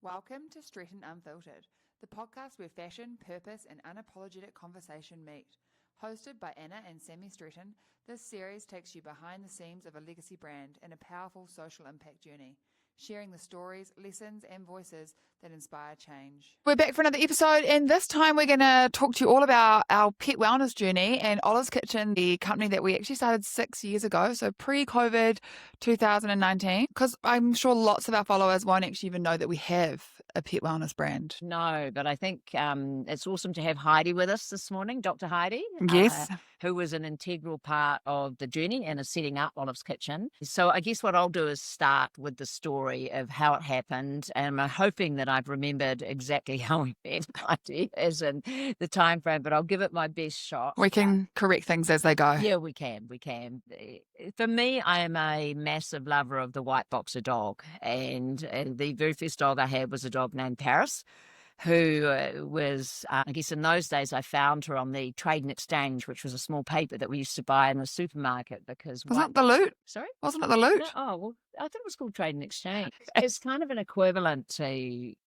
Welcome to Stretton Unfiltered, the podcast where fashion, purpose, and unapologetic conversation meet. Hosted by Annah and Sami Stretton, this series takes you behind the scenes of a legacy brand and a powerful social impact journey, sharing the stories, lessons, and voices that inspire change. We're back for another episode, and this time we're going to talk to you all about our pet wellness journey and Olive's Kitchen, the company that we actually started 6 years ago, so pre-COVID 2019, because I'm sure lots of our followers won't actually even know that we have a pet wellness brand. No, but I think it's awesome to have Heidi with us this morning, Dr. Heidi. Yes. Who was an integral part of the journey and is setting up Olive's Kitchen. So I guess what I'll do is start with the story of how it happened, and I'm hoping that I've remembered exactly how we met, Heidi, as in the time frame, but I'll give it my best shot. We can correct things as they go. Yeah, we can. For me, I am a massive lover of the white boxer dog, and the very first dog I had was a dog named Paris, who was, I guess in those days, I found her on the Trade and Exchange, which was a small paper that we used to buy in the supermarket because... Wasn't it the Loot? Sorry? Wasn't it the Loot? No, well, I think it was called Trade and Exchange. It's kind of an equivalent to...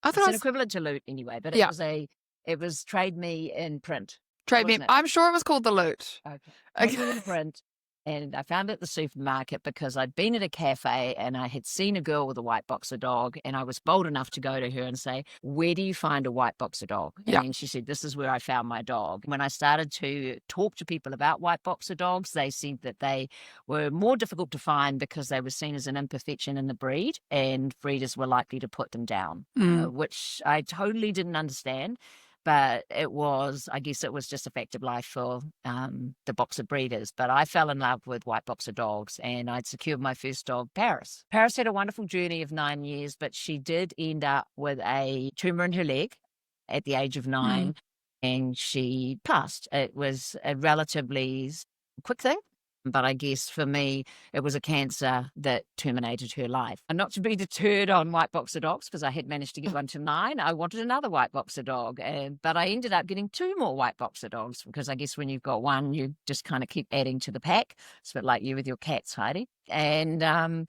I thought it's an equivalent to Loot anyway, but it was Trade Me in print. Trade Me. I'm sure it was called the Loot. Okay. Trade Me in print. And I found it at the supermarket because I'd been at a cafe and I had seen a girl with a white boxer dog, and I was bold enough to go to her and say, "Where do you find a white boxer dog?" And she said, "This is where I found my dog." When I started to talk to people about white boxer dogs, they said that they were more difficult to find because they were seen as an imperfection in the breed, and breeders were likely to put them down, which I totally didn't understand. But I guess it was just a fact of life for the boxer breeders. But I fell in love with white boxer dogs, and I'd secured my first dog, Paris. Paris had a wonderful journey of 9 years, but she did end up with a tumour in her leg at the age of 9, and she passed. It was a relatively quick thing. But I guess for me, it was a cancer that terminated her life. And not to be deterred on white boxer dogs, because I had managed to get one to 9, I wanted another white boxer dog. But I ended up getting 2 more white boxer dogs, because I guess when you've got one, you just kind of keep adding to the pack. It's a bit like you with your cats, Heidi. And I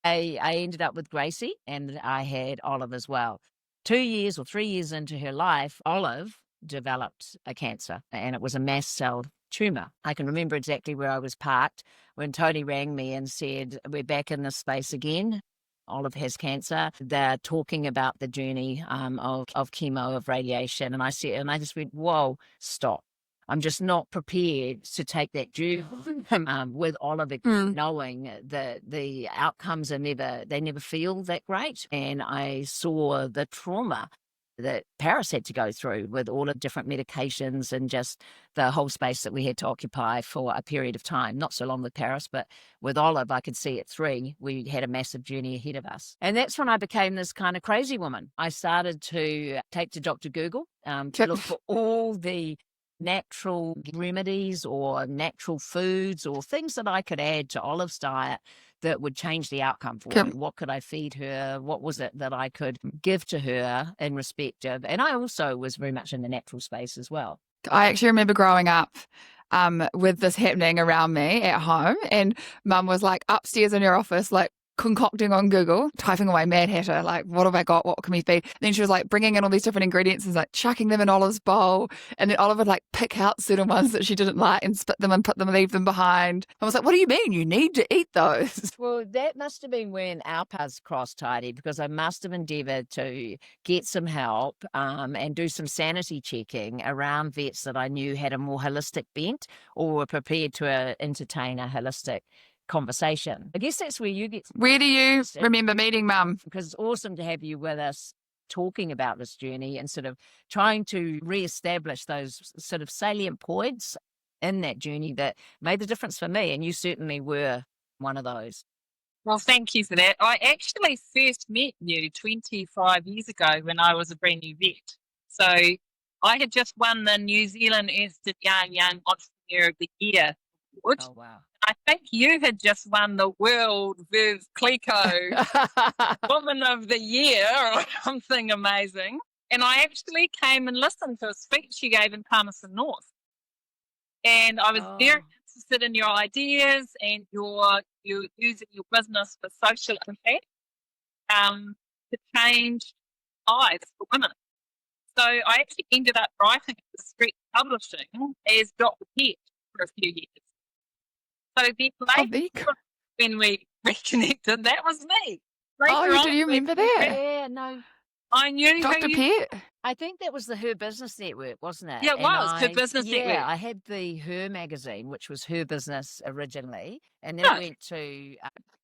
ended up with Gracie, and I had Olive as well. 2 years or 3 years into her life, Olive developed a cancer, and it was a mast cell tumour. I can remember exactly where I was parked when Tony rang me and said, "We're back in this space again. Olive has cancer. They're talking about the journey of chemo, of radiation." And I just went, "Whoa, stop. I'm just not prepared to take that journey with Olive, knowing that the outcomes they never feel that great." And I saw the trauma that Paris had to go through with all the different medications and just the whole space that we had to occupy for a period of time. Not so long with Paris, but with Olive, I could see at 3, we had a massive journey ahead of us. And that's when I became this kind of crazy woman. I started to take to Dr. Google to look for all the natural remedies or natural foods or things that I could add to Olive's diet that would change the outcome for her. What could I feed her? What was it that I could give to her in respect of? And I also was very much in the natural space as well. I actually remember growing up with this happening around me at home, and Mum was like upstairs in her office, like concocting on Google, typing away Mad Hatter, like, what have I got? What can we feed? And then she was like bringing in all these different ingredients and like chucking them in Olive's bowl. And then Olive would like pick out certain ones that she didn't like and spit them and leave them behind. I was like, what do you mean? You need to eat those. Well, that must have been when our paths crossed, Heidi, because I must have endeavoured to get some help and do some sanity checking around vets that I knew had a more holistic bent or were prepared to entertain a holistic conversation. I guess that's where you get... Where do you remember meeting Mum? Because it's awesome to have you with us talking about this journey and sort of trying to re-establish those sort of salient points in that journey that made the difference for me, and you certainly were one of those. Well, thank you for that. I actually first met you 25 years ago when I was a brand new vet. So I had just won the New Zealand Ernst & Young Entrepreneur of the Year award. Oh, wow. I think you had just won the World Viv Clico Woman of the Year or something amazing. And I actually came and listened to a speech you gave in Palmerston North. And I was very interested in your ideas and you using your business for social impact. to change lives for women. So I actually ended up writing at the Stretton Publishing as Dr. Head for a few years. So then later, when we reconnected, that was me. Later do you remember that? Yeah, no. I knew Dr. who you... Pet? I think that was the Her Business Network, wasn't it? Yeah, it was Her Business Network. Yeah, I had the Her magazine, which was Her Business originally, and then it went to...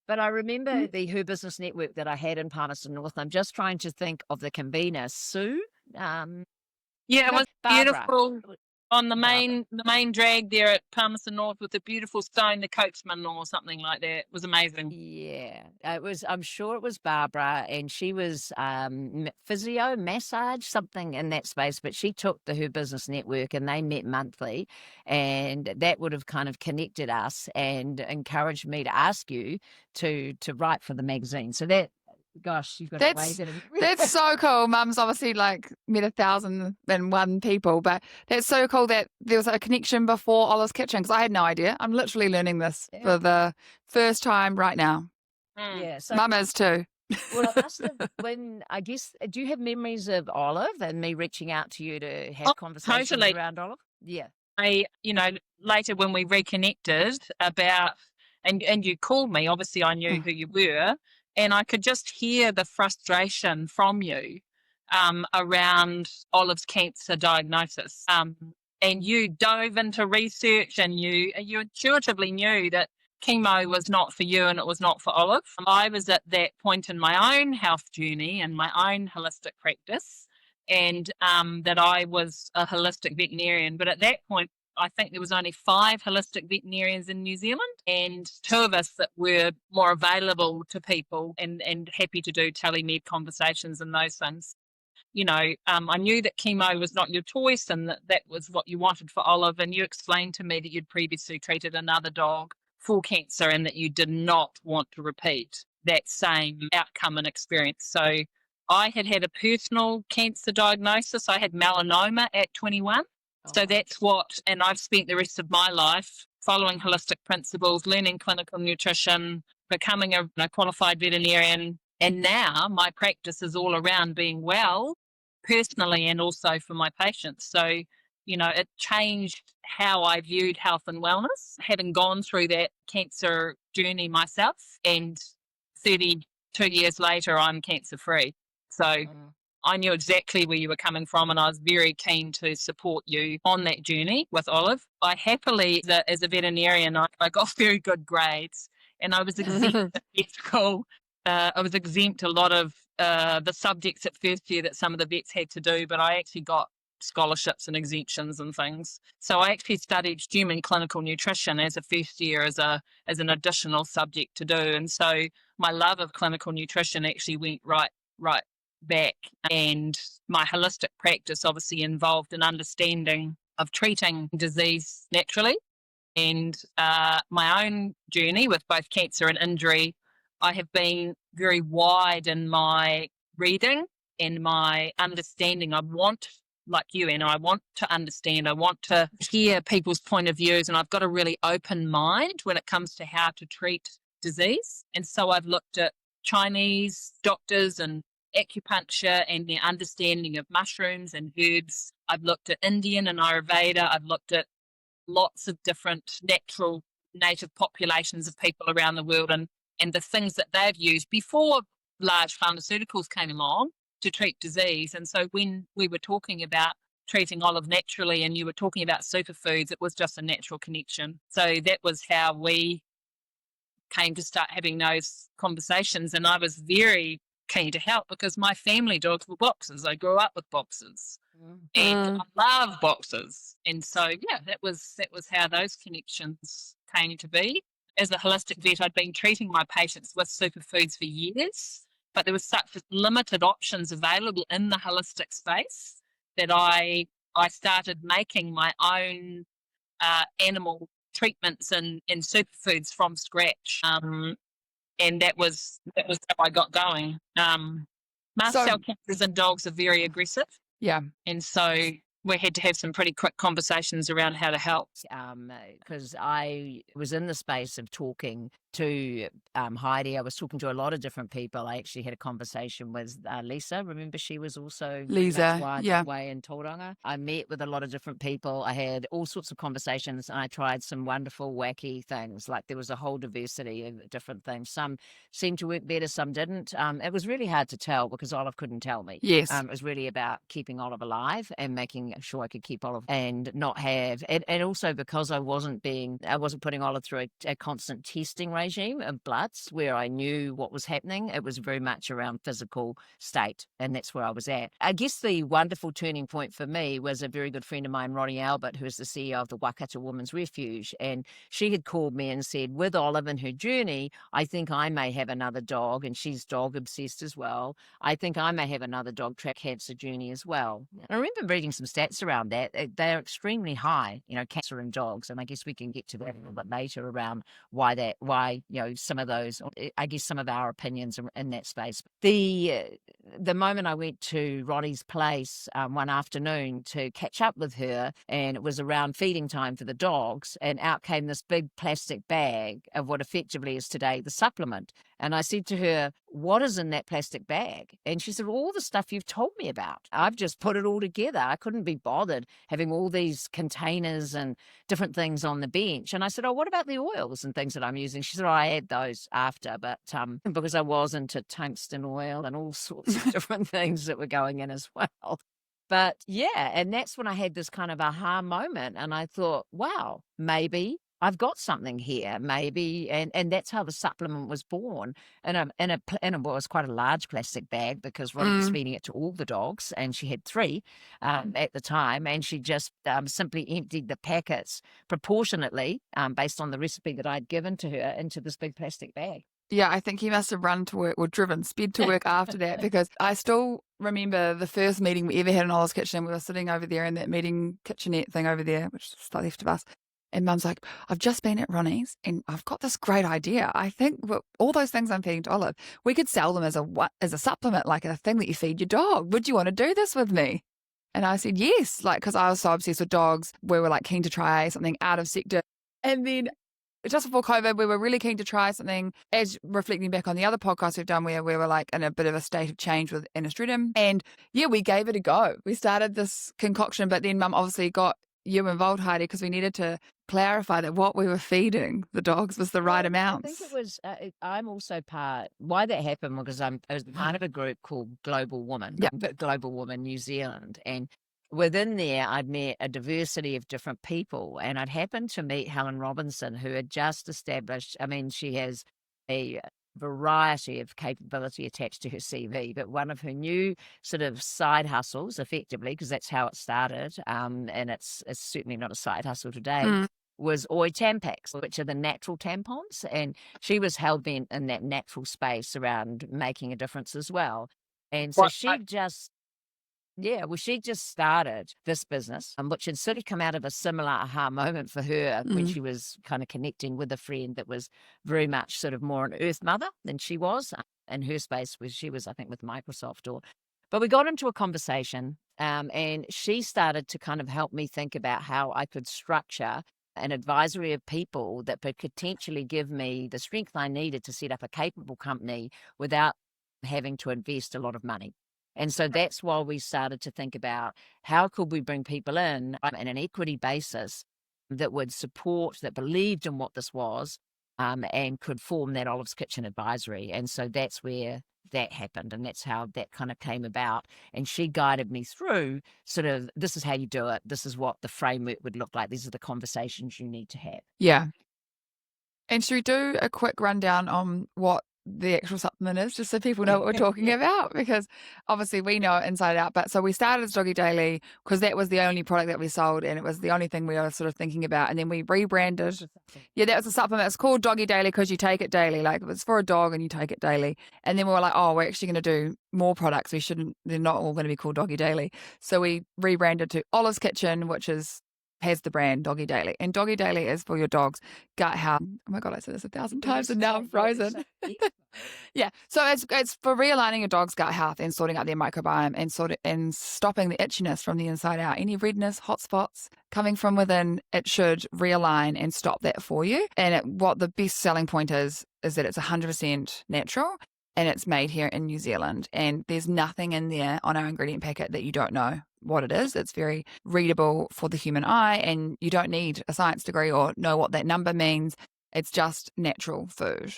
but I remember the Her Business Network that I had in Palmerston North. I'm just trying to think of the convener, Sue. Yeah, it was Barbara. beautiful on the main drag there at Palmerston North with the beautiful stone, the coachman or something like that. It was amazing. Yeah, it was. I'm sure it was Barbara, and she was physio, massage, something in that space. But she took the Her Business Network, and they met monthly, and that would have kind of connected us and encouraged me to ask you to write for the magazine. So that. Gosh, you've got to wave it. That's so cool. Mum's obviously like met 1,001 people, but that's so cool that there was a connection before Olive's Kitchen, because I had no idea. I'm literally learning this for the first time right now. Yeah, so Mum is too. Well, I must have, do you have memories of Olive and me reaching out to you to have conversations around Olive? Yeah. Later when we reconnected and you called me, obviously I knew who you were. And I could just hear the frustration from you around Olive's cancer diagnosis. And you dove into research, and you intuitively knew that chemo was not for you and it was not for Olive. I was at that point in my own health journey and my own holistic practice, and that I was a holistic veterinarian. But at that point, I think there was only 5 holistic veterinarians in New Zealand, and 2 of us that were more available to people and happy to do telemed conversations and those things. I knew that chemo was not your choice and that was what you wanted for Olive, and you explained to me that you'd previously treated another dog for cancer and that you did not want to repeat that same outcome and experience. So I had a personal cancer diagnosis. I had melanoma at 21. So that's and I've spent the rest of my life following holistic principles, learning clinical nutrition, becoming a qualified veterinarian. And now my practice is all around being well, personally and also for my patients. So, it changed how I viewed health and wellness, having gone through that cancer journey myself. And 32 years later, I'm cancer-free. So I knew exactly where you were coming from, and I was very keen to support you on that journey with Olive. I happily, as a veterinarian, I got very good grades, and I was exempt at vet school. I was exempt a lot of the subjects at first year that some of the vets had to do, but I actually got scholarships and exemptions and things. So I actually studied human clinical nutrition as a first year as an additional subject to do. And so my love of clinical nutrition actually went right back, and my holistic practice obviously involved an understanding of treating disease naturally. And my own journey with both cancer and injury, I have been very wide in my reading and my understanding. I want, like you, Anna, I want to understand, I want to hear people's point of views, and I've got a really open mind when it comes to how to treat disease. And so I've looked at Chinese doctors and acupuncture and their understanding of mushrooms and herbs. I've looked at Indian and Ayurveda. I've looked at lots of different natural native populations of people around the world and the things that they've used before large pharmaceuticals came along to treat disease. And so when we were talking about treating Olive naturally and you were talking about superfoods, it was just a natural connection. So that was how we came to start having those conversations. And I was very keen to help because my family dogs were boxers. I grew up with boxers and I love boxers. And so, yeah, that was how those connections came to be. As a holistic vet, I'd been treating my patients with superfoods for years, but there was such limited options available in the holistic space that I started making my own animal treatments and superfoods from scratch. And that was how I got going. Mast cell cancers in dogs are very aggressive. Yeah. And so we had to have some pretty quick conversations around how to help. Because I was in the space of talking to Heidi, I was talking to a lot of different people. I actually had a conversation with Lisa. Remember, she was also Lisa, yeah. way in Tauranga. I met with a lot of different people. I had all sorts of conversations, and I tried some wonderful, wacky things. Like there was a whole diversity of different things. Some seemed to work better, some didn't. It was really hard to tell because Olive couldn't tell me. Yes. It was really about keeping Olive alive and making sure I could keep Olive and not have, and also because I wasn't putting Olive through a constant testing regime of bloods where I knew what was happening. It was very much around physical state, and that's where I was at. I guess the wonderful turning point for me was a very good friend of mine, Ronnie Albert, who is the CEO of the Waikato Women's Refuge, and she had called me and said, with Olive and her journey, I think I may have another dog, and she's dog obsessed as well. I think I may have another dog track cancer journey as well. And I remember reading some stats around that. They're extremely high, cancer in dogs, and I guess we can get to that a little bit later around why some of those, I guess some of our opinions are in that space. The moment I went to Ronnie's place one afternoon to catch up with her, and it was around feeding time for the dogs, and out came this big plastic bag of what effectively is today the supplement. And I said to her, what is in that plastic bag? And she said, all the stuff you've told me about. I've just put it all together. I couldn't be bothered having all these containers and different things on the bench. And I said, oh, what about the oils and things that I'm using? She said, oh, I add those after, but because I was into tungsten oil and all sorts of different things that were going in as well. But yeah, and that's when I had this kind of aha moment. And I thought, wow, maybe I've got something here, maybe, and that's how the supplement was born. And it was quite a large plastic bag because Ronnie was feeding it to all the dogs, and she had 3 at the time, and she just simply emptied the packets proportionately based on the recipe that I'd given to her into this big plastic bag. Yeah, I think he must have run to work or sped to work after that, because I still remember the first meeting we ever had in Olive's kitchen. We were sitting over there in that meeting kitchenette thing over there, which is the left of us. And Mum's like, I've just been at Ronnie's and I've got this great idea. I think all those things I'm feeding to Olive, we could sell them as a supplement, like a thing that you feed your dog. Would you want to do this with me? And I said, yes, because I was so obsessed with dogs. We were keen to try something out of sector. And then just before COVID, we were really keen to try something, as reflecting back on the other podcasts we've done where we were in a bit of a state of change with Anna Stretton. And yeah, we gave it a go. We started this concoction, but then Mum obviously got you involved, Heidi, because we needed to clarify that what we were feeding the dogs was the right amount. I think it was, I'm also why that happened because I was part of a group called Global Woman, Global Woman New Zealand. And within there, I'd met a diversity of different people. And I'd happened to meet Helen Robinson, who had just established, she has a variety of capability attached to her CV, but one of her new sort of side hustles, effectively, because that's how it started, and it's certainly not a side hustle today, was Oi Tampax, which are the natural tampons, and she was hell-bent in that natural space around making a difference as well. And so she just started this business, which had sort of come out of a similar aha moment for her when she was kind of connecting with a friend that was very much sort of more an earth mother than she was in her space, where she was, I think, with Microsoft. But we got into a conversation, and she started to kind of help me think about how I could structure an advisory of people that could potentially give me the strength I needed to set up a capable company without having to invest a lot of money. And so that's why we started to think about how could we bring people in on an equity basis that would support, that believed in what this was, and could form that Olive's Kitchen advisory. And so that's where that happened, and that's how that kind of came about. And she guided me through sort of, this is how you do it, this is what the framework would look like, these are the conversations you need to have. Yeah. And should we do a quick rundown on what the actual supplement is, just so people know what we're talking about? Because obviously we know it inside out, but so we started as Doggy Daily because that was the only product that we sold, and it was the only thing we were sort of thinking about. And then we rebranded. Yeah, that was a supplement. It's called Doggy Daily because you take it daily. It's for a dog and you take it daily. And then we were like, oh, we're actually going to do more products. They're not all going to be called Doggy Daily. So we rebranded to Olive's Kitchen, which is has the brand Doggy Daily. And Doggy Daily is for your dog's gut health. Oh my God, I said this 1,000 times and now I'm frozen. Yeah, so it's for realigning your dog's gut health and sorting out their microbiome and stopping the itchiness from the inside out. Any redness, hot spots coming from within, it should realign and stop that for you. And what the best selling point is that it's 100% natural and it's made here in New Zealand. And there's nothing in there on our ingredient packet that you don't know what it is. It's very readable for the human eye, and you don't need a science degree or know what that number means. It's just natural food.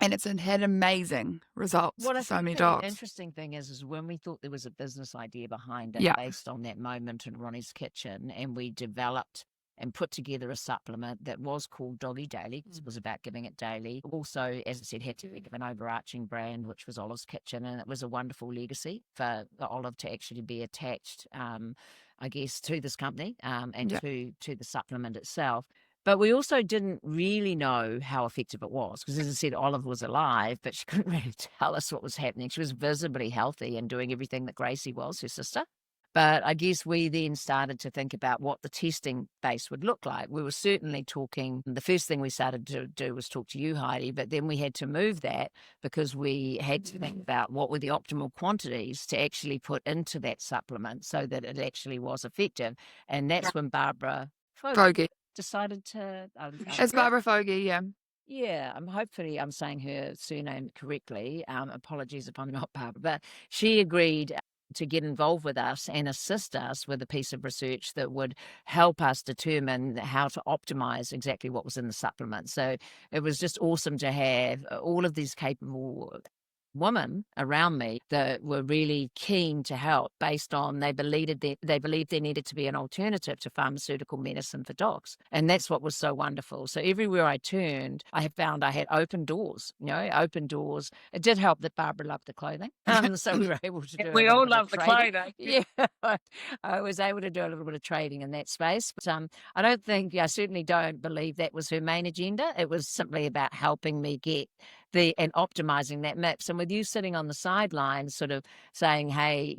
And it's had amazing results for so many dogs. The interesting thing is when we thought there was a business idea behind it based on that moment in Ronnie's kitchen, and we developed and put together a supplement that was called Doggy Daily, because it was about giving it daily. Also, as I said, had to be an overarching brand, which was Olive's Kitchen, and it was a wonderful legacy for Olive to actually be attached, I guess, to this company and to the supplement itself. But we also didn't really know how effective it was because, as I said, Olive was alive, but she couldn't really tell us what was happening. She was visibly healthy and doing everything that Gracie was, her sister. But I guess we then started to think about what the testing base would look like. We were certainly talking, the first thing we started to do was talk to you, Heidi, but then we had to move that because we had to think about what were the optimal quantities to actually put into that supplement so that it actually was effective. And that's when Barbara Fogarty decided to... It's Barbara Fogarty, yeah. Yeah, hopefully I'm saying her surname correctly. Apologies if I'm not Barbara. But she agreed to get involved with us and assist us with a piece of research that would help us determine how to optimize exactly what was in the supplement. So it was just awesome to have all of these capable women around me that were really keen to help based on they believed there needed to be an alternative to pharmaceutical medicine for dogs. And that's what was so wonderful. So everywhere I turned, I had found I had open doors, open doors. It did help that Barbara loved the clothing. So we were able to do We all love the clothing. Yeah, I was able to do a little bit of trading in that space. But I certainly don't believe that was her main agenda. It was simply about helping me get and optimizing that mix. And with you sitting on the sidelines sort of saying, hey,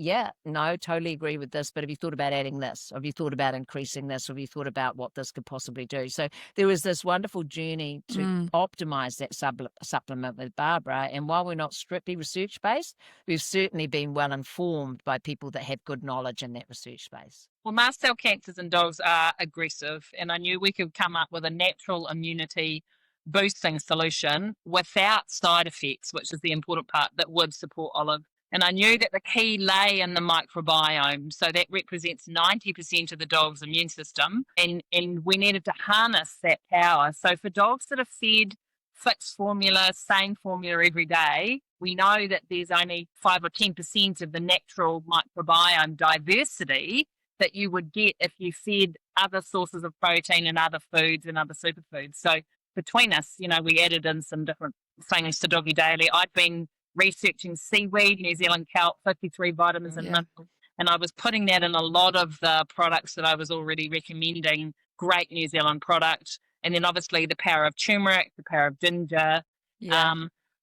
totally agree with this, but have you thought about adding this? Have you thought about increasing this? Have you thought about what this could possibly do? So there was this wonderful journey to optimize that supplement with Barbara. And while we're not strictly research-based, we've certainly been well informed by people that have good knowledge in that research space. Well, mast cell cancers in dogs are aggressive, and I knew we could come up with a natural immunity boosting solution without side effects, which is the important part that would support Olive. And I knew that the key lay in the microbiome. So that represents 90% of the dog's immune system. And we needed to harness that power. So for dogs that are fed fixed formula, same formula every day, we know that there's only 5 or 10% of the natural microbiome diversity that you would get if you fed other sources of protein and other foods and other superfoods. So between us, we added in some different things to Doggy Daily. I'd been researching seaweed, New Zealand kelp, 53 vitamins and minerals, and I was putting that in a lot of the products that I was already recommending. Great New Zealand product. And then obviously the power of turmeric, the power of ginger. Yeah.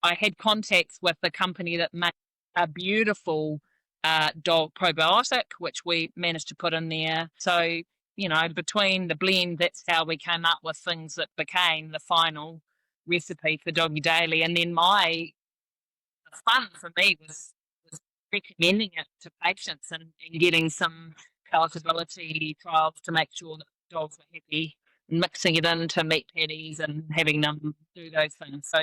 I had contacts with the company that made a beautiful dog probiotic, which we managed to put in there. So between the blend, that's how we came up with things that became the final recipe for Doggy Daily. And then the fun for me was recommending it to patients and getting some palatability trials to make sure that dogs were happy, and mixing it into meat patties and having them do those things. So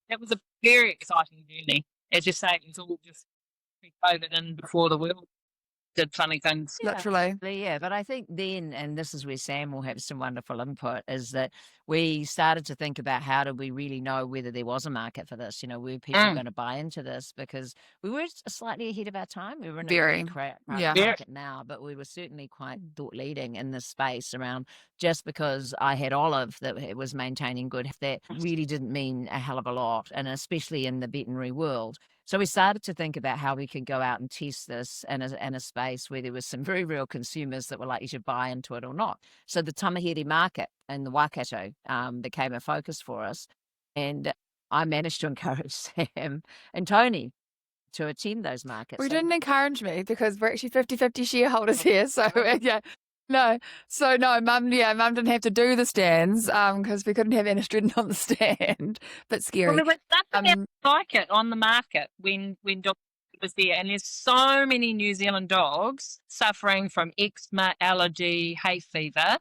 that was a very exciting journey. As you say, it was all just pre-COVID and before the world did funny things. Literally. Yeah, but I think then, and this is where Sam will have some wonderful input, is that we started to think about how do we really know whether there was a market for this? Were people going to buy into this? Because we were slightly ahead of our time. We were in a very market now, but we were certainly quite thought leading in this space around just because I had Olive that was maintaining good, that really didn't mean a hell of a lot, and especially in the veterinary world. So we started to think about how we could go out and test this in a space where there was some very real consumers that were like, you should buy into it or not. So the Tamahere market in the Waikato became a focus for us. And I managed to encourage Sam and Tony to attend those markets. We didn't encourage me because we're actually 50-50 shareholders here. So, yeah. No. So no, mum didn't have to do the stands because we couldn't have Anna Stretton on the stand. But scary. Well, there was nothing else like it on the market when Dr. was there. And there's so many New Zealand dogs suffering from eczema, allergy, hay fever,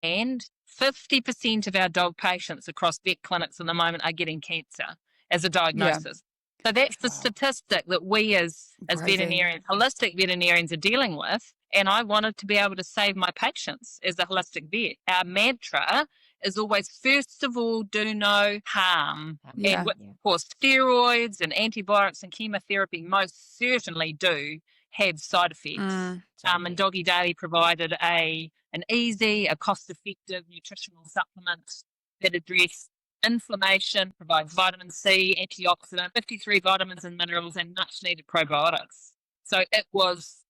and 50% of our dog patients across vet clinics at the moment are getting cancer as a diagnosis. So that's the statistic that we as veterinarians, holistic veterinarians, are dealing with. And I wanted to be able to save my patients as a holistic vet. Our mantra is always, first of all, do no harm. Yeah. And of course, steroids and antibiotics and chemotherapy most certainly do have side effects. And Doggy Daily provided an easy, a cost-effective nutritional supplement that addressed inflammation, provides vitamin C, antioxidant, 53 vitamins and minerals, and much-needed probiotics. So it was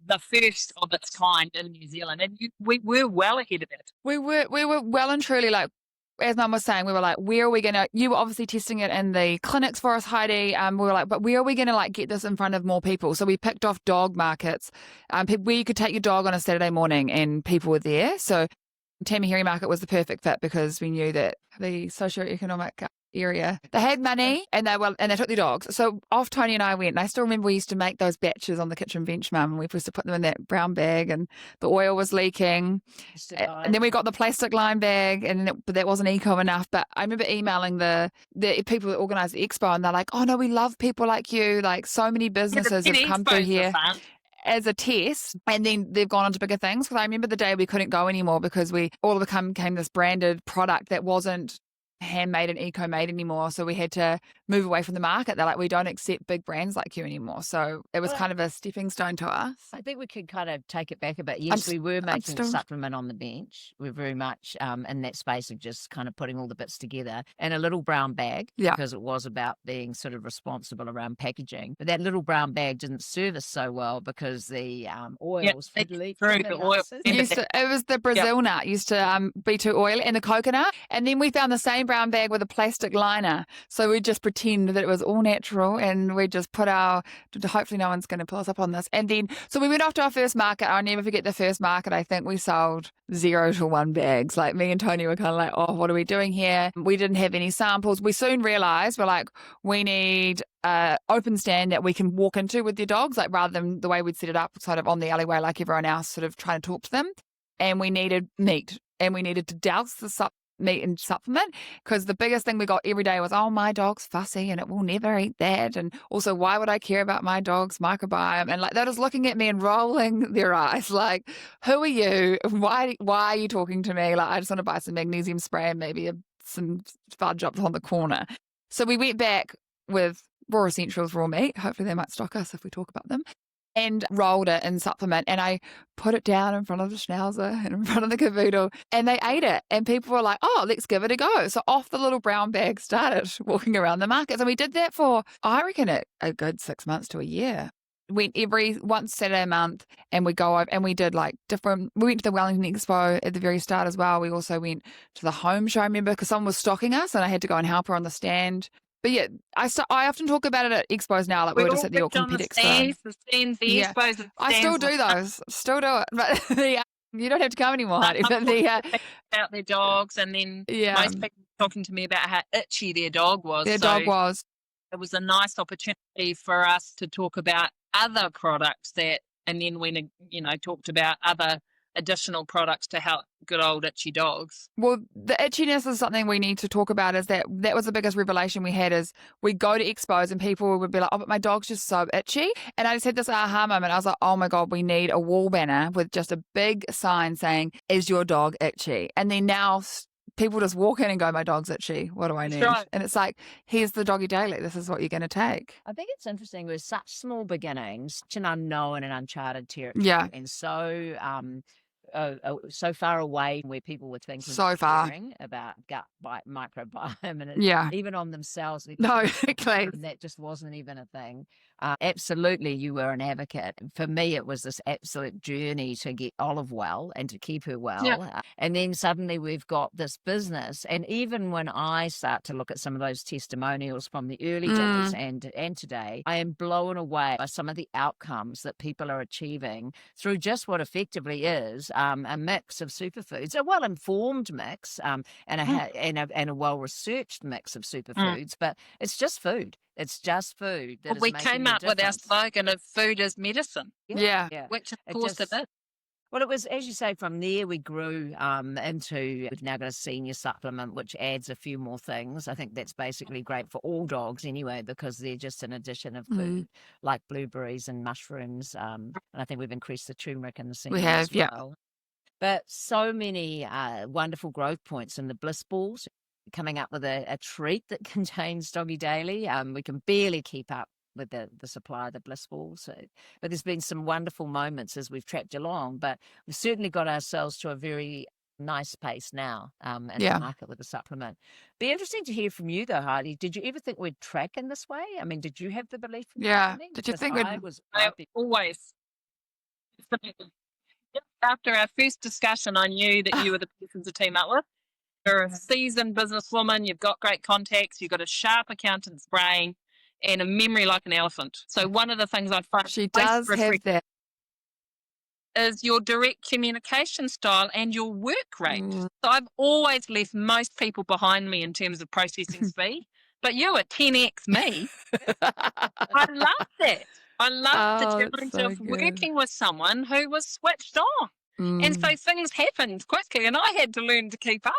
the first of its kind in New Zealand, and we were well ahead of it. We were well and truly, like, as Mum was saying, we were like, where are we going to, you were obviously testing it in the clinics for us, Heidi. We were like, but where are we going to like get this in front of more people? So we picked off dog markets, where you could take your dog on a Saturday morning and people were there. So Tamahiri Market was the perfect fit because we knew that the socioeconomic area, they had money and they took their dogs. So off Tony and I went, and I still remember we used to make those batches on the kitchen bench, Mum, and we used to put them in that brown bag and the oil was leaking. And then we got the plastic line bag but that wasn't eco enough. But I remember emailing the people that organised the expo and they're like, oh no, we love people like you. Like so many businesses have come through here as a test, and then they've gone on to bigger things. Because I remember the day we couldn't go anymore because we all became this branded product that wasn't handmade and eco-made anymore. So we had to move away from the market. They're like, we don't accept big brands like you anymore. So it was kind of a stepping stone to us. I think we could kind of take it back a bit. Yes, we were making a supplement on the bench. We're very much in that space of just kind of putting all the bits together in a little brown bag because it was about being sort of responsible around packaging. But that little brown bag didn't serve us so well because the oils would leak through the oil. It was the Brazil nut used to be too oily, and the coconut. And then we found the same brown bag with a plastic liner. So we just pretend that it was all natural and we just put hopefully no one's going to pull us up on this. And then, so we went off to our first market. I'll never forget the first market. I think we sold 0 to 1 bags. Like me and Tony were kind of like, oh, what are we doing here? We didn't have any samples. We soon realized we're like, we need open stand that we can walk into with your dogs, like rather than the way we'd set it up sort of on the alleyway like everyone else, sort of trying to talk to them. And we needed meat, and we needed to douse the meat and supplement, because the biggest thing we got every day was, oh, my dog's fussy and it will never eat that, and also why would I care about my dog's microbiome? And like they're just looking at me and rolling their eyes like, who are you? Why are you talking to me? Like, I just want to buy some magnesium spray and maybe some fudge up on the corner. So we went back with Raw Essentials raw meat. Hopefully they might stock us if we talk about them. And rolled it in supplement, and I put it down in front of the schnauzer and in front of the cavoodle, and they ate it, and people were like, oh, let's give it a go. So off the little brown bag started walking around the markets, and we did that for, I reckon, a good 6 months to a year. Went once Saturday a month, and we go over and we did like different, we went to the Wellington Expo at the very start as well. We also went to the home show, I remember, because someone was stocking us and I had to go and help her on the stand. But yeah, I often talk about it at expos now, like we were just at the Auckland Pet Expo. Expos, I still do those, still do it, but you don't have to come anymore, Heidi. But about their dogs, and then most people talking to me about how itchy their dog was. Their dog was. It was a nice opportunity for us to talk about other products and then we talked about other additional products to help good old itchy dogs. Well, the itchiness is something we need to talk about. Is that was the biggest revelation we had, is we go to expos and people would be like, oh, but my dog's just so itchy. And I just had this aha moment. I was like, oh my God, we need a wall banner with just a big sign saying, is your dog itchy? And then now people just walk in and go, my dog's itchy. What do I need? Right. And it's like, here's the Doggy Daily. This is what you're going to take. I think it's interesting with such small beginnings, such an unknown and uncharted territory. Yeah. And so far away from where people were thinking about gut microbiome, and even on themselves. No, exactly. That just wasn't even a thing. Absolutely, you were an advocate. For me, it was this absolute journey to get Olive well and to keep her well. And then suddenly we've got this business. And even when I start to look at some of those testimonials from the early days and today, I am blown away by some of the outcomes that people are achieving through just what effectively is a mix of superfoods, a well-informed mix and a well-researched mix of superfoods, but it's just food. It's just food. Well, we came up with our slogan of food is medicine. Yeah. Which of course it is. Well, it was, as you say, from there we grew into, we've now got a senior supplement, which adds a few more things. I think that's basically great for all dogs anyway, because they're just an addition of food, like blueberries and mushrooms. And I think we've increased the turmeric in the senior as well. But so many wonderful growth points in the bliss balls. Coming up with a treat that contains Doggy Daily. We can barely keep up with the supply of the bliss balls. So, but there's been some wonderful moments as we've tracked along, but we've certainly got ourselves to a very nice pace now in the market with the supplement. Be interesting to hear from you though, Heidi. Did you ever think we'd track in this way? I mean, did you have the belief in that? Did you think I always. After our first discussion, I knew that you were the person to team up with. You're a seasoned businesswoman, you've got great contacts, you've got a sharp accountant's brain and a memory like an elephant. So one of the things I find she does have that is your direct communication style and your work rate. So I've always left most people behind me in terms of processing speed, but you are 10x me. I love that. I love the challenge of working with someone who was switched on. And so things happened quickly and I had to learn to keep up.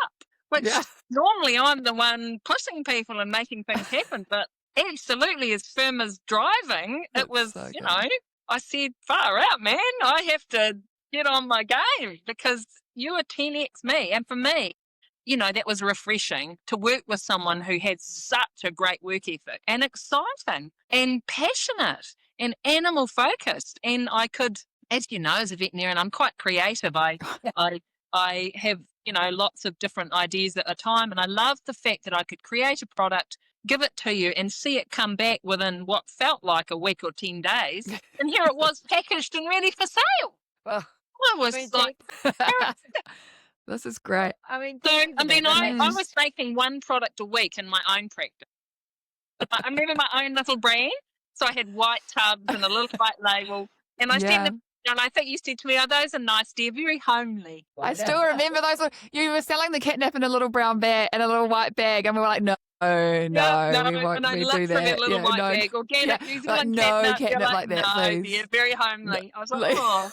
Which normally I'm the one pushing people and making things happen, but absolutely as firm as driving, it was, you know, I said, far out, man, I have to get on my game because you are 10x me. And for me, you know, that was refreshing to work with someone who had such a great work ethic and exciting and passionate and animal focused. And I could, as you know, as a veterinarian, I'm quite creative. I have, you know, lots of different ideas at a time. And I love the fact that I could create a product, give it to you and see it come back within what felt like a week or 10 days. And here it was packaged and ready for sale. Well, I was this is great. I was making one product a week in my own practice. I remember my own little brand. So I had white tubs and a little white label. And I sent them. And I think you said to me, oh, those are nice, dear, very homely. I still remember those. You were selling the catnip in a little brown bag and a little white bag, and we were like, no, we won't do that. That little white bag, organic, New Zealand catnip like that, please. Dear, very homely. I was like, oh.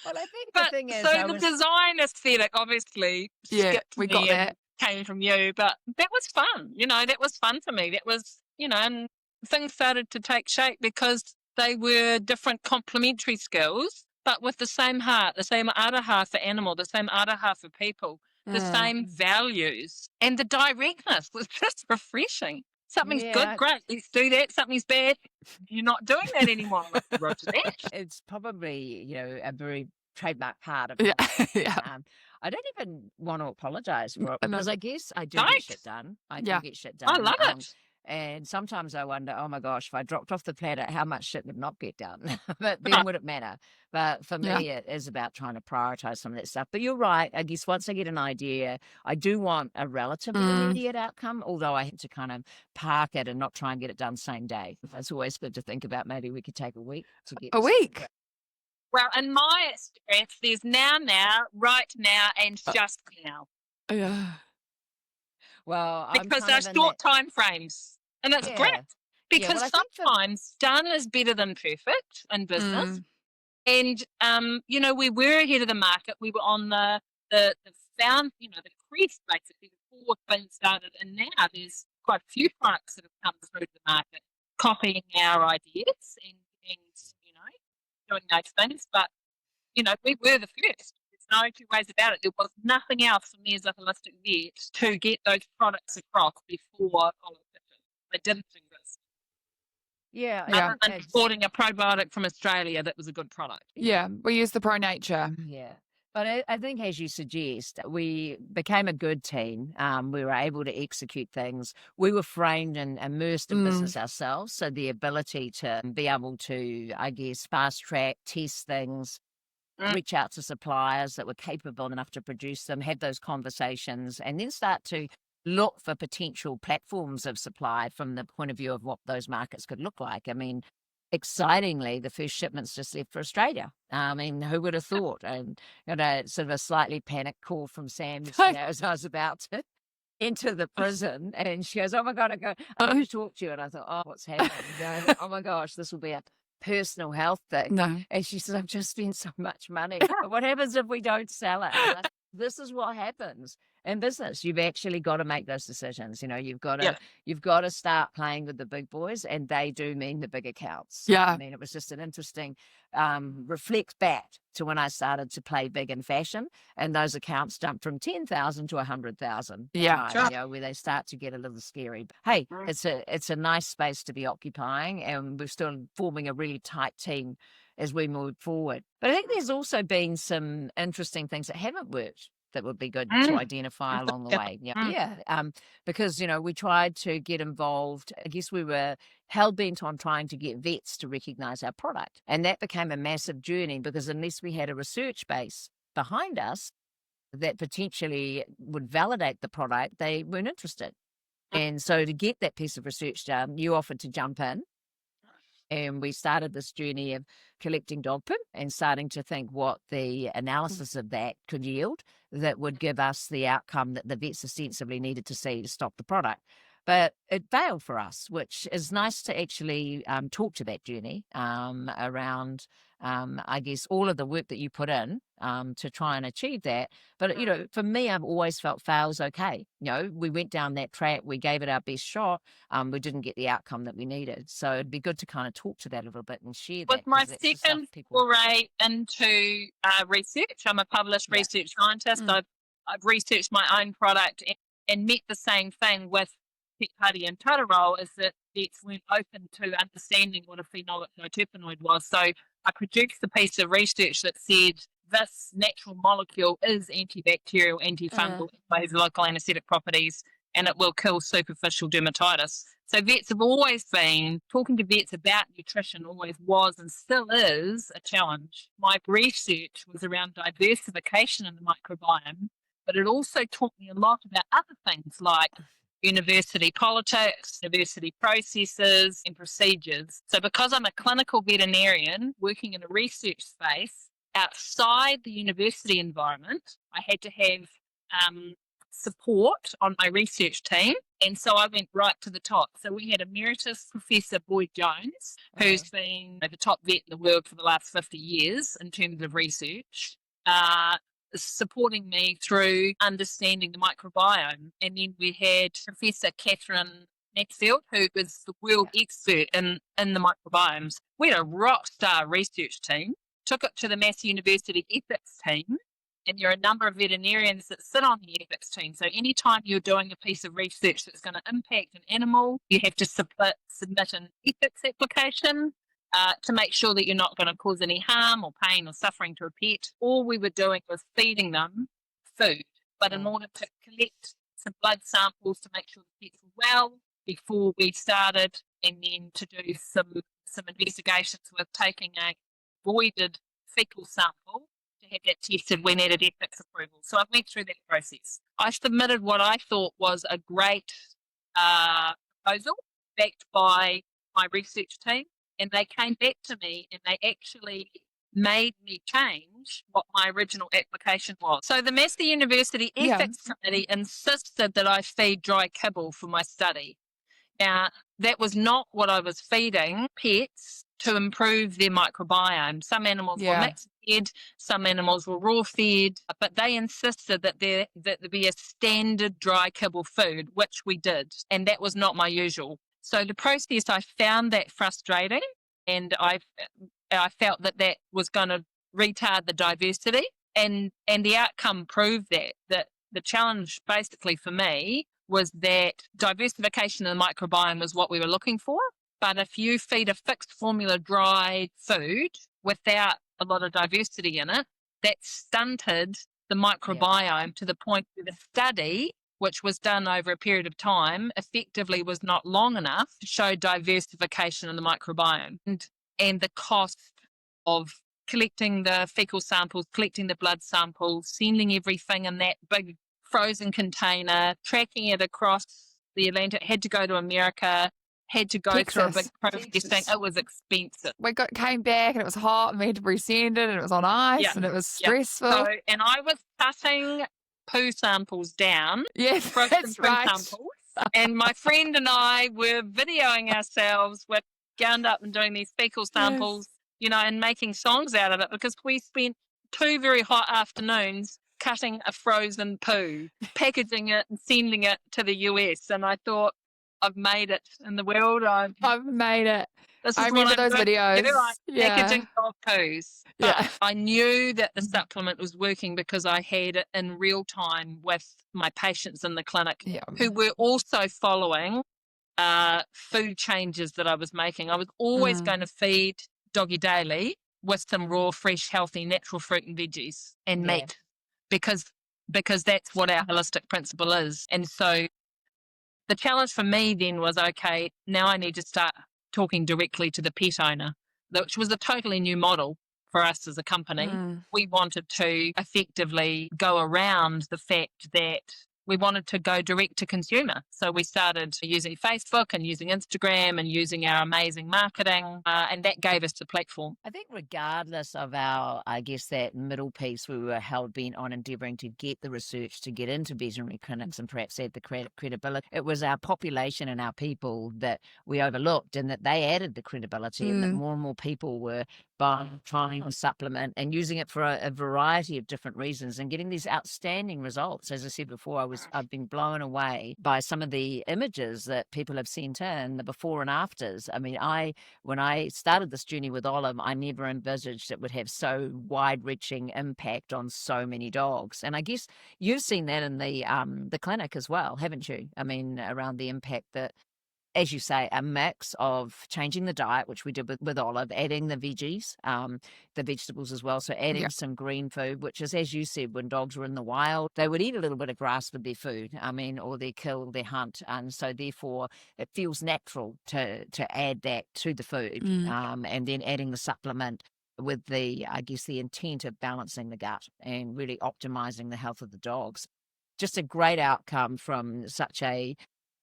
Well, I think the thing is, the design aesthetic, obviously, we got that. Came from you, but that was fun. You know, that was fun for me. That was, you know, and things started to take shape because they were different complementary skills, but with the same heart, the same araha for animal, the same araha for people, the same values. And the directness was just refreshing. Something's good, great, let's do that. Something's bad, you're not doing that anymore. Roger that. It's probably, you know, a very trademark part of it. I don't even want to apologise for it because I guess I do get shit done. I do get shit done. I love it. And sometimes I wonder, oh my gosh, if I dropped off the planet, how much shit would not get done? But then would it matter? But for me, it is about trying to prioritise some of that stuff. But you're right. I guess once I get an idea, I do want a relatively immediate outcome, although I have to kind of park it and not try and get it done same day. It's always good to think about maybe we could take a week to get a week. Well, in my experience, there's now, right now, and just now. Yeah. Well, because they're short time frames. And that's great because sometimes done is better than perfect in business. And, you know, we were ahead of the market. We were on the crest basically before things started. And now there's quite a few products that have come through the market copying our ideas and you know, doing those things. But, you know, we were the first. There's no two ways about it. There was nothing else for me as a holistic vet to get those products across before they didn't exist. Other than importing a probiotic from Australia that was a good product. Yeah, we use the Pro Nature. Yeah. But I think, as you suggest, we became a good team. We were able to execute things. We were framed and immersed in business ourselves. So the ability to be able to, I guess, fast track, test things, reach out to suppliers that were capable enough to produce them, have those conversations, and then start to look for potential platforms of supply from the point of view of what those markets could look like. I mean, excitingly, the first shipments just left for Australia. I mean, who would have thought? And got a sort of a slightly panicked call from Sam as I was about to enter the prison, and she goes, "Oh my God, I want to talk to you." And I thought, "Oh, what's happening? Oh my gosh, this will be a personal health thing." No. And she says, "I've just spent so much money. What happens if we don't sell it?" This is what happens in business. You've actually got to make those decisions. You've got to start playing with the big boys, and they do mean the big accounts. Yeah. I mean, it was just an interesting reflect back to when I started to play big in fashion, and those accounts jumped from 10,000 to 100,000. Yeah. Sure. Where they start to get a little scary. But hey, it's a nice space to be occupying, and we're still forming a really tight team as we move forward. But I think there's also been some interesting things that haven't worked that would be good to identify along the way. Because, we tried to get involved. I guess we were hell-bent on trying to get vets to recognise our product. And that became a massive journey, because unless we had a research base behind us that potentially would validate the product, they weren't interested. And so to get that piece of research done, you offered to jump in. And we started this journey of collecting dog poop and starting to think what the analysis of that could yield that would give us the outcome that the vets ostensibly needed to see to stop the product. But it failed for us, which is nice to actually talk to that journey around, I guess, all of the work that you put in to try and achieve that. But, for me, I've always felt fail's okay. We went down that track. We gave it our best shot. We didn't get the outcome that we needed. So it'd be good to kind of talk to that a little bit and share that. With my second foray into research, I'm a published research scientist. I've researched my own product and met the same thing with Heidi and Totoro, is that vets weren't open to understanding what a phenolic diterpenoid was. So I produced a piece of research that said this natural molecule is antibacterial, antifungal, has local anaesthetic properties, and it will kill superficial dermatitis. So vets have always been, talking to vets about nutrition always was and still is a challenge. My research was around diversification in the microbiome, but it also taught me a lot about other things like university politics, university processes and procedures. So because I'm a clinical veterinarian working in a research space outside the university environment, I had to have support on my research team. And so I went right to the top. So we had Emeritus Professor Boyd Jones, who's been the top vet in the world for the last 50 years in terms of research, supporting me through understanding the microbiome. And then we had Professor Catherine Maxfield, who was the world expert in the microbiomes. We had a rock star research team, took it to the Massey University ethics team, and there are a number of veterinarians that sit on the ethics team. So anytime you're doing a piece of research that's going to impact an animal, you have to submit an ethics application to make sure that you're not going to cause any harm or pain or suffering to a pet. All we were doing was feeding them food. But in order to collect some blood samples to make sure the pets were well before we started, and then to do some investigations with taking a voided fecal sample to have that tested, we needed ethics approval. So I went through that process. I submitted what I thought was a great proposal backed by my research team, and they came back to me and they actually made me change what my original application was. So the Massey University Ethics Committee insisted that I feed dry kibble for my study. Now, that was not what I was feeding pets to improve their microbiome. Some animals were mixed fed, some animals were raw fed, but they insisted that there be a standard dry kibble food, which we did, and that was not my usual. So the process, I found that frustrating, and I felt that was going to retard the diversity, and the outcome proved that the challenge basically for me was that diversification in the microbiome was what we were looking for. But if you feed a fixed formula dry food without a lot of diversity in it, that stunted the microbiome to the point where the study, which was done over a period of time, effectively was not long enough to show diversification in the microbiome. And the cost of collecting the fecal samples, collecting the blood samples, sending everything in that big frozen container, tracking it across the Atlantic, had to go to America, had to go through a big processing. It was expensive. We came back and it was hot and we had to resend it and it was on ice and it was stressful. So, and I was cutting poo samples down. Yes, that's right. Samples, and my friend and I were videoing ourselves with gowned up and doing these fecal samples, and making songs out of it, because we spent 2 very hot afternoons cutting a frozen poo, packaging it and sending it to the US. And I thought, I've made it in the world. I've made it. This is I remember those videos. Packaging dog poos. But I knew that the supplement was working because I had it in real time with my patients in the clinic who were also following food changes that I was making. I was always going to feed Doggy daily with some raw, fresh, healthy, natural fruit and veggies and meat, because that's what our holistic principle is. And so the challenge for me then was, okay, now I need to start talking directly to the pet owner, which was a totally new model for us as a company. We wanted to effectively go around the fact that we wanted to go direct to consumer. So we started using Facebook and using Instagram and using our amazing marketing, and that gave us the platform. I think regardless of our, that middle piece, we were hell bent on endeavouring to get the research to get into veterinary clinics and perhaps add the credibility. It was our population and our people that we overlooked, and that they added the credibility, and that more and more people were trying to supplement and using it for a variety of different reasons and getting these outstanding results. As I said before, I've been blown away by some of the images that people have sent in, the before and afters. I mean, when I started this journey with Olive, I never envisaged it would have so wide-reaching impact on so many dogs. And I guess you've seen that in the clinic as well, haven't you? I mean, around the impact that, as you say, a mix of changing the diet, which we did with Olive, adding the veggies, the vegetables as well. So adding some green food, which is, as you said, when dogs were in the wild, they would eat a little bit of grass with their food, or their kill, their hunt. And so therefore it feels natural to add that to the food, and then adding the supplement with the intent of balancing the gut and really optimizing the health of the dogs. Just a great outcome from such a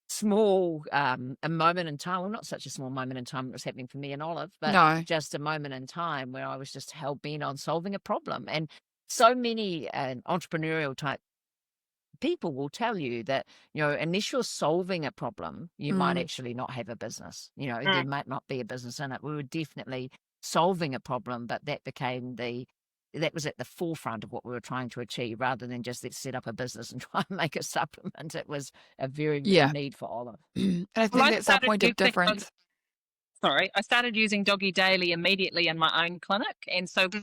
small a moment in time. Well, not such a small moment in time that was happening for me and Olive, but just a moment in time where I was just hell bent on solving a problem. And so many entrepreneurial type people will tell you that, unless you're solving a problem, you might actually not have a business. There might not be a business in it. We were definitely solving a problem, but that was at the forefront of what we were trying to achieve, rather than just let's set up a business and try and make a supplement. It was a very real need for Olive. And I think that's our point of difference. I started using Doggy Daily immediately in my own clinic. And so I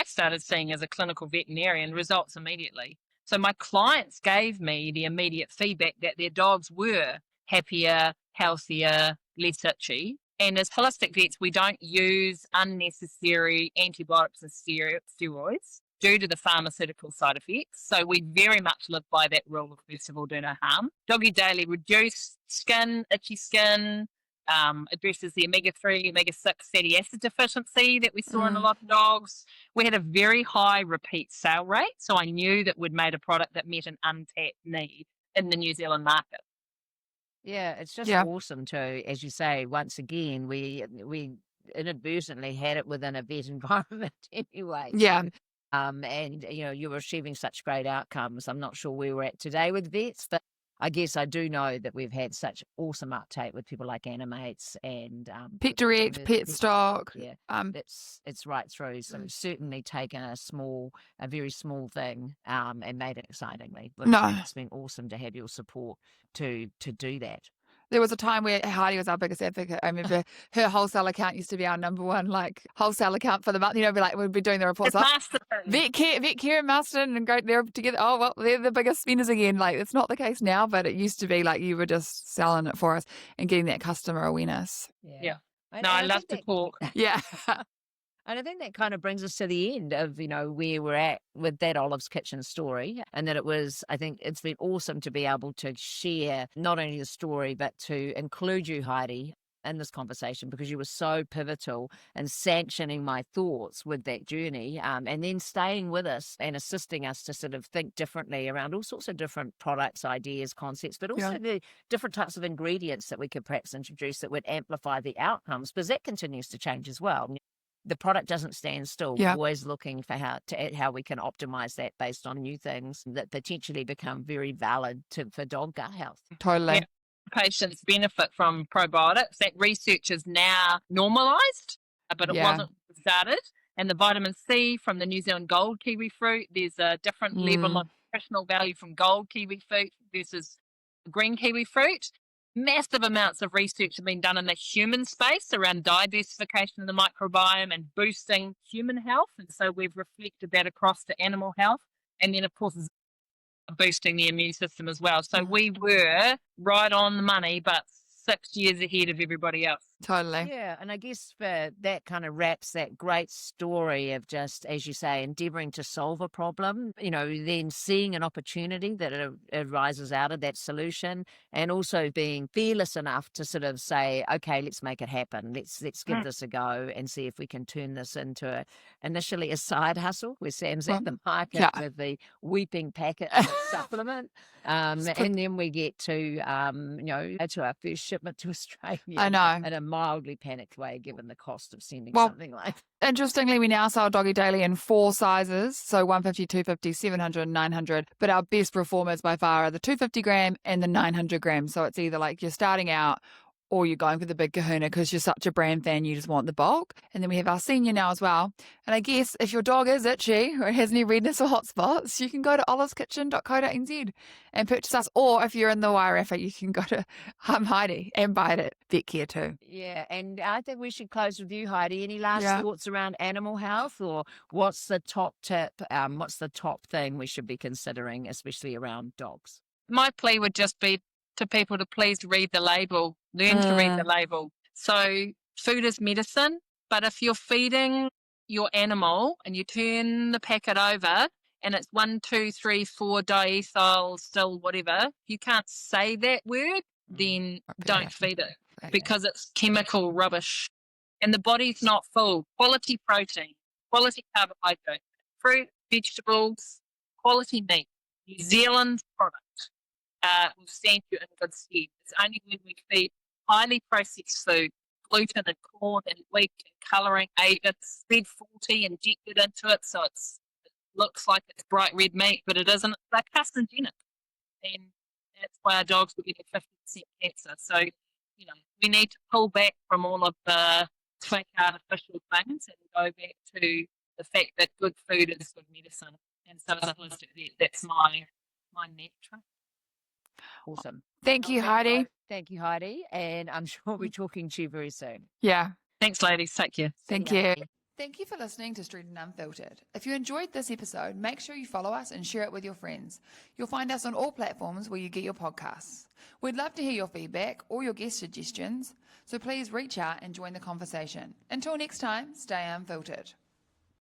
started seeing as a clinical veterinarian results immediately. So my clients gave me the immediate feedback that their dogs were happier, healthier, less itchy. And as holistic vets, we don't use unnecessary antibiotics and steroids due to the pharmaceutical side effects. So we very much live by that rule of, first of all, do no harm. Doggy Daily reduced skin, itchy skin, addresses the omega-3, omega-6 fatty acid deficiency that we saw in a lot of dogs. We had a very high repeat sale rate, so I knew that we'd made a product that met an untapped need in the New Zealand market. Yeah, it's just awesome to, as you say, once again, we inadvertently had it within a vet environment anyway. Yeah. And, you were achieving such great outcomes. I'm not sure where we're at today with vets, but I guess I do know that we've had such awesome uptake with people like Animates and Pet Direct, Pet Stock. Yeah, it's right through. So we've certainly taken a very small thing and made it excitingly. But it's been awesome to have your support to do that. There was a time where Heidi was our biggest advocate. I remember her wholesale account used to be our number one wholesale account for the month. We'd be doing the reports. Vet Care and Masterton and go there together. Oh, well, they're the biggest spenders again. It's not the case now, but it used to be you were just selling it for us and getting that customer awareness. Yeah. I love to talk. Yeah. And I think that kind of brings us to the end of, where we're at with that Olive's Kitchen story. And that I think it's been awesome to be able to share not only the story, but to include you, Heidi, in this conversation, because you were so pivotal in sanctioning my thoughts with that journey, and then staying with us and assisting us to sort of think differently around all sorts of different products, ideas, concepts, but also the different types of ingredients that we could perhaps introduce that would amplify the outcomes, because that continues to change as well. The product doesn't stand still. We're always looking for how we can optimize that based on new things that potentially become very valid for dog gut health. Totally. Yeah. Patients benefit from probiotics. That research is now normalised, but it wasn't started. And the vitamin C from the New Zealand gold kiwi fruit, there's a different level of nutritional value from gold kiwi fruit versus green kiwi fruit. Massive amounts of research have been done in the human space around diversification of the microbiome and boosting human health. And so we've reflected that across to animal health. And then, of course, boosting the immune system as well. So we were right on the money, but 6 years ahead of everybody else. Totally. Yeah, and I guess that kind of wraps that great story of just, as you say, endeavouring to solve a problem, then seeing an opportunity that arises out of that solution, and also being fearless enough to sort of say, okay, let's make it happen. Let's give this a go and see if we can turn this into initially a side hustle where Sam's at the market with the weeping packet supplement. And then we get to, to our first shipment to Australia. I know. In a mildly panicked way, given the cost of sending something like that. Interestingly, we now sell Doggy Daily in 4 sizes, so 150, 250, 700, 900. But our best performers by far are the 250 gram and the 900 gram. So it's either like you're starting out or you're going for the big kahuna because you're such a brand fan, you just want the bulk. And then we have our senior now as well. And I guess if your dog is itchy or has any redness or hot spots, you can go to oliveskitchen.co.nz and purchase us. Or if you're in the Wairarapa, you can go to Heidi and buy it at Vet Care too. Yeah, and I think we should close with you, Heidi. Any last thoughts around animal health, or what's the top tip? What's the top thing we should be considering, especially around dogs? My plea would just be to people to please read the label, learn to read the label. So food is medicine, but if you're feeding your animal and you turn the packet over and it's 1, 2, 3, 4 diethyl still whatever, you can't say that word, then don't feed it because it's chemical rubbish. And the body's not full. Quality protein, quality carbohydrate, fruit, vegetables, quality meat, New Zealand product. Will stand you in good stead. It's only when we feed highly processed food, gluten and corn and wheat and colouring it's fed 40 injected into it, so it looks like it's bright red meat, but it isn't. They're carcinogenic, and that's why our dogs will get 50% cancer. So, we need to pull back from all of the fake artificial things and go back to the fact that good food is good medicine. And so as a holistic vet, that's my mantra. Awesome. Thank you, Heidi. Thank you, Heidi. And I'm sure we'll be talking to you very soon. Yeah. Thanks, ladies. Take care. Thank you. Thank you for listening to Stretton Unfiltered. If you enjoyed this episode, make sure you follow us and share it with your friends. You'll find us on all platforms where you get your podcasts. We'd love to hear your feedback or your guest suggestions, so please reach out and join the conversation. Until next time, stay unfiltered.